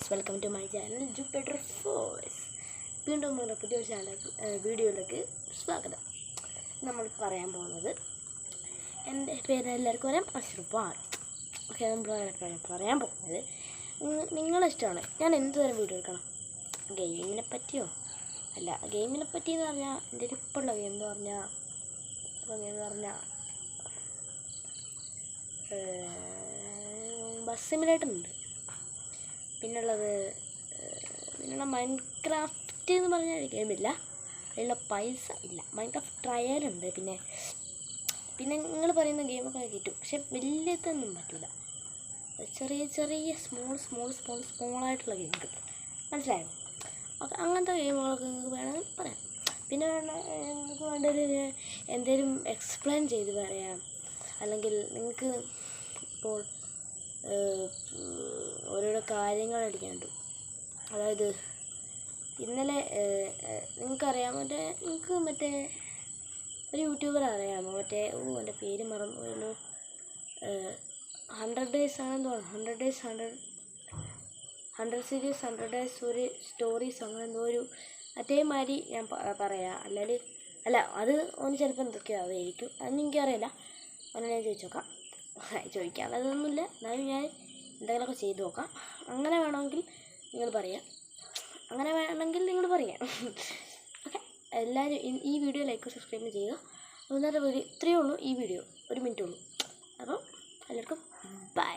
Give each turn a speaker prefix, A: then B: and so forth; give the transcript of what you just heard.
A: Guys, welcome to my channel Jupiter force. വീണ്ടും നമ്മുടെ പുതിയൊരു വീഡിയോയിലേക്ക് സ്വാഗതം. നമ്മൾ പറയാൻ പോകുന്നത്, എൻ്റെ പേര് എല്ലാവർക്കും അറിയാം, അഷ്റഫാൻ. ഓക്കെ, നമ്മൾ പറയാൻ പോകുന്നത് നിങ്ങളിഷ്ടമാണ് ഞാൻ എന്ത് തരം വീഡിയോ എടുക്കണം. ഗെയിമിനെ പറ്റിയോ? അല്ല, ഗെയിമിനെ പറ്റി എന്ന് പറഞ്ഞാൽ എൻ്റെ ഇപ്പോഴുള്ള ഗെയിം എന്ന് പറഞ്ഞാൽ ബസ് സിമുലേറ്റർ ഉണ്ട്. പിന്നുള്ള മൈൻക്രാഫ്റ്റ് എന്ന് പറഞ്ഞാൽ ഗെയിമില്ല, അതിലുള്ള പൈസ ഇല്ല. മൈൻക്രാഫ്റ്റ് ട്രയലുണ്ട്. പിന്നെ നിങ്ങൾ പറയുന്ന ഗെയിമൊക്കെ കിട്ടും, പക്ഷെ വലിയതൊന്നും പറ്റില്ല. ചെറിയ സ്മോളായിട്ടുള്ള ഗെയിം കിട്ടും. മനസ്സിലായോ? ഓക്കെ, അങ്ങനത്തെ ഗെയിമുകളൊക്കെ നിങ്ങൾക്ക് വേണമെങ്കിൽ പറയാം. പിന്നെ നിങ്ങൾക്ക് വേണ്ടൊരു എന്തെങ്കിലും എക്സ്പ്ലെയിൻ ചെയ്ത് പറയാം. അല്ലെങ്കിൽ നിങ്ങൾക്ക് ഇപ്പോൾ ഓരോരോ കാര്യങ്ങൾ അടിക്കാനുണ്ട്. അതായത് ഇന്നലെ നിങ്ങൾക്കറിയാമോ, നിങ്ങൾക്ക് ഒരു യൂട്യൂബർ അറിയാമോ? എൻ്റെ പേര് മറന്നുപോയല്ലോ. 100 days ആണെന്ന് തോന്നുന്നു. 100 series 100 days ഒരു സ്റ്റോറീസ് അങ്ങനെ എന്തോ ഒരു അതേമാതിരി ഞാൻ പറയാം. അല്ല അത് ഒന്ന് ചിലപ്പോൾ എന്തൊക്കെയോ അതായിരിക്കും, അതൊന്നും എനിക്കറിയില്ല. അങ്ങനെ ഞാൻ ചോദിക്കാനുള്ളതൊന്നുമില്ല. എന്നാലും ഞാൻ എന്തെങ്കിലുമൊക്കെ ചെയ്ത് നോക്കാം. അങ്ങനെ വേണമെങ്കിൽ നിങ്ങൾ പറയാം. ഓക്കെ, എല്ലാവരും ഈ വീഡിയോ ലൈക്ക് സബ്സ്ക്രൈബ് ചെയ്യുക. ഒന്നര വീഡിയോ ഇത്രയേ ഉള്ളൂ. ഈ വീഡിയോ 1 minute ഉള്ളൂ. അപ്പം എല്ലാവർക്കും ബൈ.